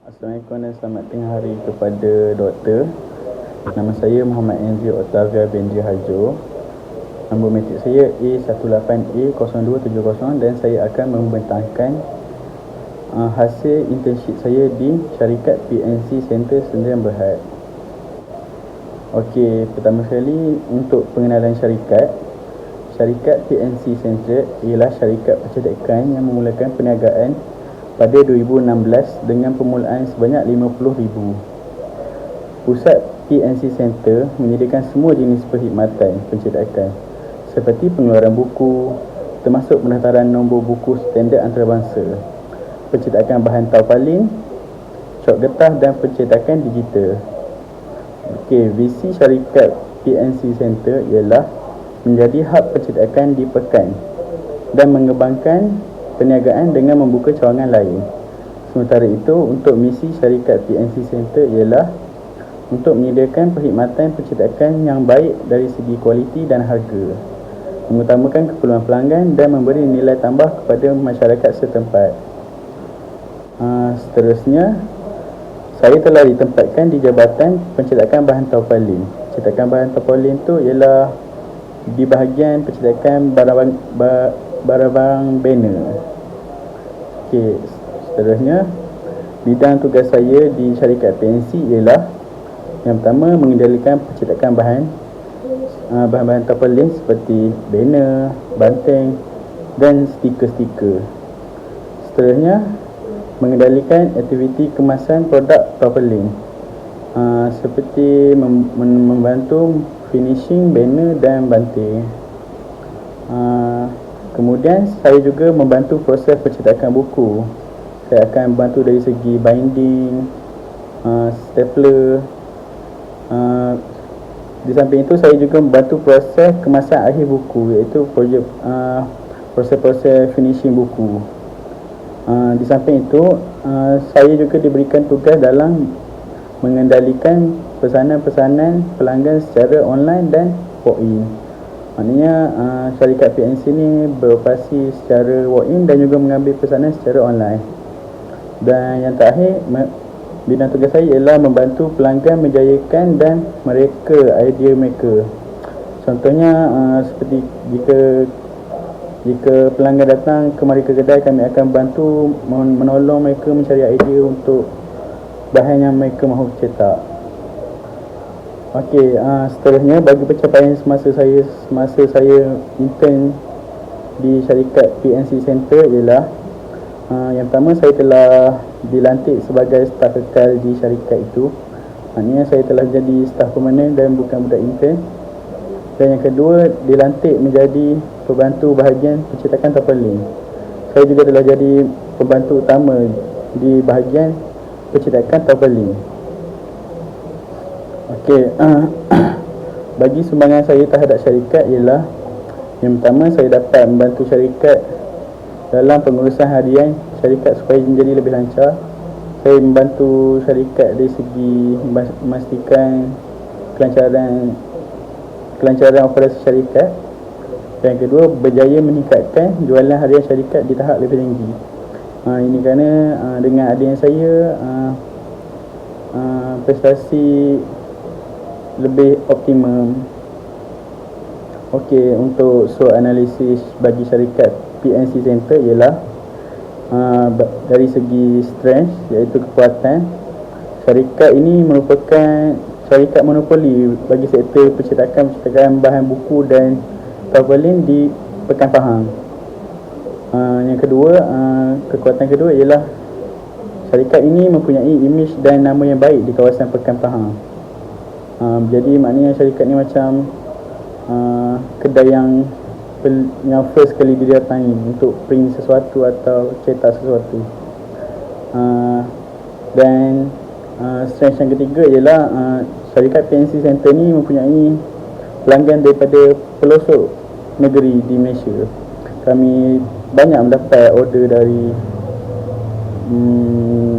Assalamualaikum dan selamat tengah hari kepada doktor. Nama saya Muhammad Andrew Octavia binti Hajo. Nombor metrik saya A18A0270 dan saya akan membentangkan hasil internship saya di syarikat PNC Center Sdn Bhd. Okey, pertama sekali untuk pengenalan syarikat. Syarikat PNC Center ialah syarikat percetakan yang memulakan perniagaan pada 2016 dengan permulaan sebanyak 50,000. Pusat PNC Center menyediakan semua jenis perkhidmatan pencetakan seperti pengeluaran buku, termasuk pendaftaran nombor buku standard antarabangsa, pencetakan bahan taupalin, cok getah dan pencetakan digital. Okey, visi syarikat PNC Center ialah menjadi hub pencetakan di Pekan dan mengembangkan perniagaan dengan membuka cawangan lain. Sementara itu, untuk misi syarikat PNC Center ialah untuk menyediakan perkhidmatan pencetakan yang baik dari segi kualiti dan harga, mengutamakan keperluan pelanggan dan memberi nilai tambah kepada masyarakat setempat. Seterusnya, saya telah ditempatkan di Jabatan Pencetakan Bahan Taupalin. Pencetakan bahan taupalin tu ialah di bahagian pencetakan barang banner. Okey, seterusnya bidang tugas saya di syarikat PNC ialah yang pertama, mengendalikan pencetakan bahan-bahan taupalin seperti banner, banteng dan stiker-stiker. Seterusnya, mengendalikan aktiviti kemasan produk taupalin seperti membantu finishing banner dan banting. Kemudian saya juga membantu proses pencetakan buku. Saya akan bantu dari segi binding, stapler. Di samping itu saya juga membantu proses kemasan akhir buku, iaitu proses finishing buku. Di samping itu saya juga diberikan tugas dalam mengendalikan pesanan-pesanan pelanggan secara online dan walk-in. Maknanya syarikat PNC ni beroperasi secara walk-in dan juga mengambil pesanan secara online. Dan yang terakhir, bidang tugas saya ialah membantu pelanggan menjayakan dan mereka idea mereka. Contohnya seperti jika pelanggan datang ke mereka kedai, kami akan bantu menolong mereka mencari idea untuk bahan yang mereka mahu cetak. Okey, seterusnya bagi pencapaian semasa saya intern di syarikat PNC Center ialah yang pertama, saya telah dilantik sebagai staf kekal di syarikat itu. Maknanya saya telah jadi staf permanen dan bukan budak intern. Dan yang kedua, dilantik menjadi pembantu bahagian pencetakan taupalin. Saya juga telah jadi pembantu utama di bahagian pencetakan taupalin. Okey, bagi sumbangan saya terhadap syarikat ialah yang pertama, saya dapat membantu syarikat dalam pengurusan harian syarikat supaya menjadi lebih lancar. Saya membantu syarikat dari segi memastikan kelancaran operasi syarikat. Dan yang kedua, berjaya meningkatkan jualan harian syarikat di tahap lebih tinggi. Ini kerana dengan adanya saya, prestasi lebih optimum. Okey, untuk soal analisis bagi syarikat PNC Center ialah dari segi strength, iaitu kekuatan, syarikat ini merupakan syarikat monopoli bagi sektor pencetakan bahan buku dan taupalin di Pekan Pahang. Yang kedua, kekuatan kedua ialah syarikat ini mempunyai imej dan nama yang baik di kawasan Pekan Pahang. Jadi maknanya syarikat ni macam kedai yang first kali didatangi untuk print sesuatu atau cetak sesuatu. Dan strength yang ketiga ialah syarikat PNC Center ni mempunyai pelanggan daripada pelosok negeri di Malaysia. Kami banyak mendapat order dari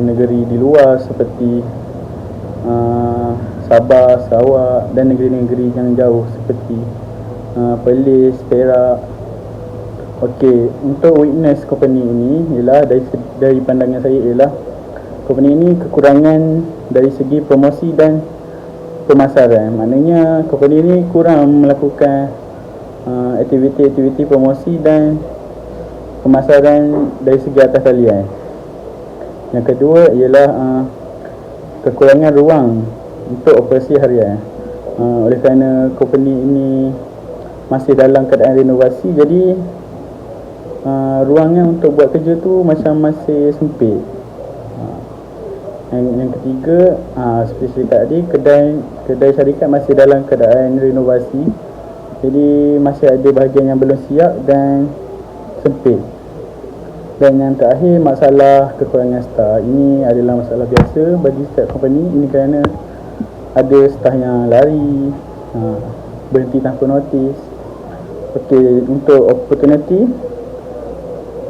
negeri di luar seperti Sabah, Sarawak dan negeri-negeri yang jauh seperti Perlis, Perak. Okey, untuk weakness company ini ialah dari pandangan saya ialah company ini kekurangan dari segi promosi dan pemasaran. Maknanya company ini kurang melakukan aktiviti-aktiviti promosi dan pemasaran dari segi atas talian. Yang kedua ialah kekurangan ruang untuk operasi harian. Oleh kerana company ini masih dalam keadaan renovasi, jadi ruangnya untuk buat kerja tu macam masih sempit. Yang ketiga, seperti cakap tadi, kedai syarikat masih dalam keadaan renovasi, jadi masih ada bahagian yang belum siap dan sempit. Dan yang terakhir, masalah kekurangan staf. Ini adalah masalah biasa bagi setiap company. Ini kerana ada staf yang lari, berhenti tanpa notis. Okey, untuk opportunity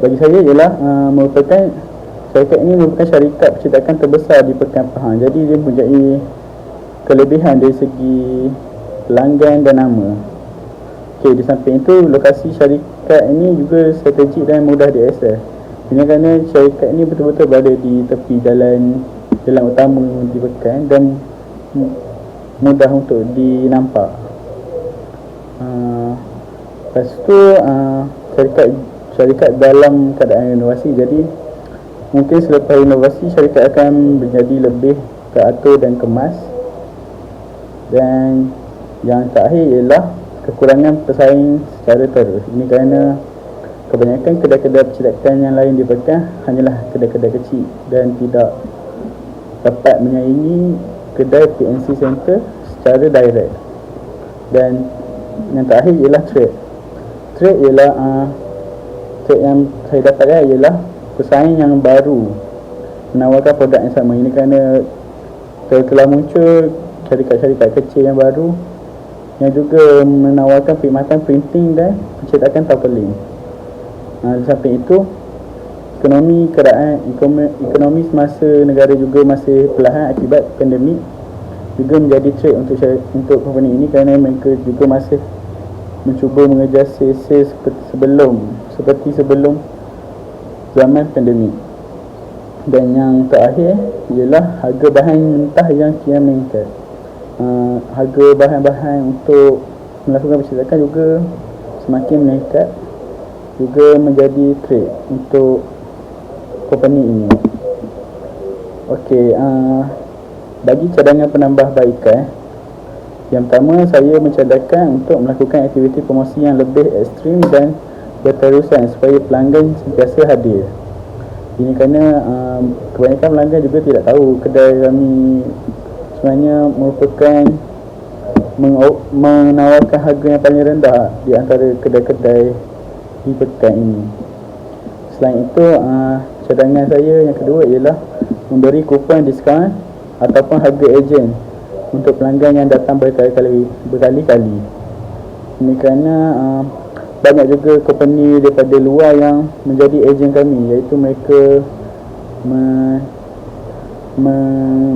bagi saya ialah syarikat ini merupakan syarikat percetakan terbesar di Pekan Pahang. Jadi dia mempunyai kelebihan dari segi pelanggan dan nama. Okey, di samping itu lokasi syarikat ini juga strategik dan mudah diakses. Ini kerana syarikat ini betul-betul berada di tepi jalan utama di Pekan dan mudah untuk dinampak. Lepas tu syarikat dalam keadaan renovasi, jadi mungkin selepas renovasi syarikat akan menjadi lebih teratur dan kemas. Dan yang terakhir ialah kekurangan pesaing secara terus. Ini kerana kebanyakan kedai-kedai percetakan yang lain di Pekan hanyalah kedai-kedai kecil dan tidak dapat menyaingi kedai PNC Center secara direct. Dan yang terakhir ialah trade ialah trade yang saya dapatkan ialah pesaing yang baru menawarkan produk yang sama. Ini kerana telah muncul syarikat-syarikat kecil yang baru yang juga menawarkan perkhidmatan printing dan pencetakan tarpaulin. Di samping itu, ekonomi semasa negara juga masih perlahan akibat pandemik juga menjadi trade untuk company ini kerana mereka juga masih mencuba mengejar sales seperti sebelum zaman pandemik. Dan yang terakhir ialah harga bahan mentah yang kian meningkat. Harga bahan-bahan untuk melakukan percetakan juga semakin meningkat, juga menjadi trade untuk company ini. Okey, bagi cadangan penambahbaikan, yang pertama saya mencadangkan untuk melakukan aktiviti promosi yang lebih ekstrim dan berterusan supaya pelanggan sentiasa hadir. Ini kerana kebanyakan pelanggan juga tidak tahu kedai kami sebenarnya merupakan menawarkan harga yang paling rendah di antara kedai-kedai di Pekan ini. Selain itu, cadangan saya yang kedua ialah memberi kupon diskaun ataupun harga ejen untuk pelanggan yang datang berkali-kali. Ini kerana banyak juga company daripada luar yang menjadi ejen kami, iaitu mereka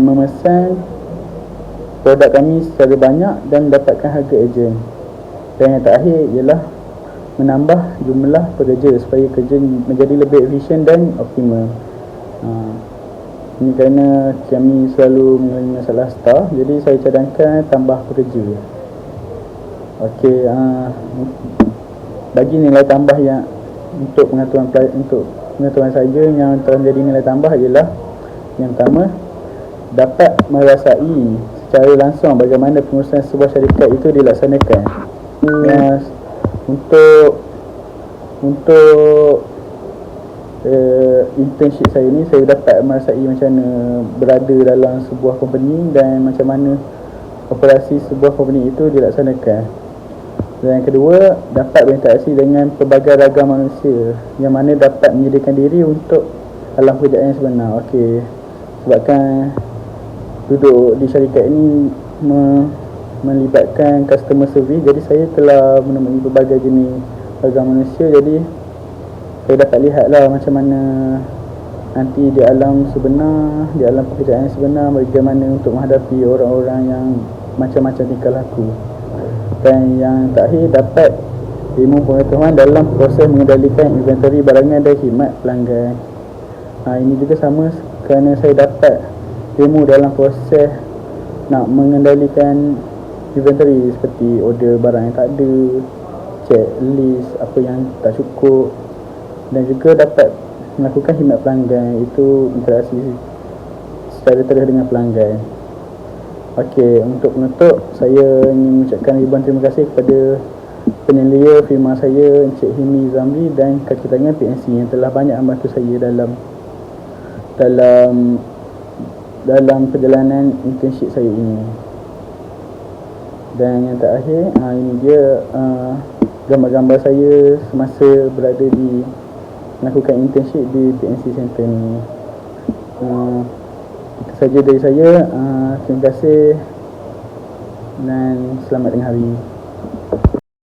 memesan produk kami secara banyak dan mendapatkan harga ejen. Dan yang terakhir ialah menambah jumlah pekerja supaya kerja menjadi lebih efisien dan optimal. Ini kerana kami selalu mengalami masalah staff, jadi saya cadangkan tambah pekerja. Okey, bagi nilai tambah yang untuk pengetahuan saja yang telah menjadi nilai tambah ialah yang pertama, dapat merasai secara langsung bagaimana pengurusan sebuah syarikat itu dilaksanakan. Untuk internship saya ni, saya dapat merasai macam mana berada dalam sebuah company dan macam mana operasi sebuah company itu dilaksanakan. Dan yang kedua, dapat berinteraksi dengan pelbagai ragam manusia yang mana dapat menyediakan diri untuk alam pekerjaan yang sebenar. Okey, sebabkan duduk di syarikat ini melibatkan customer service, jadi saya telah menemui pelbagai jenis ragam manusia. Jadi saya dapat lihatlah macam mana nanti di alam sebenar, di alam pekerjaan yang sebenar, bagaimana untuk menghadapi orang-orang yang macam-macam tingkah laku. Dan yang terakhir, dapat ilmu pengetahuan dalam proses mengendalikan inventory barangan dan khidmat pelanggan. Ini juga sama kerana saya dapat ilmu dalam proses nak mengendalikan inventory, seperti order barang yang tak ada, check list apa yang tak cukup, dan juga dapat melakukan khidmat pelanggan, itu interaksi secara terus dengan pelanggan. Okey, untuk penutup, saya ingin mengucapkan ribuan terima kasih kepada penyelia firma saya, Encik Himi Zamri dan kaki tangan PNC yang telah banyak membantu saya dalam perjalanan internship saya ini. Dan yang terakhir, ini dia gambar-gambar saya semasa berada di melakukan internship di PNC Center ni. Itu saja dari saya. Terima kasih dan selamat tengah hari.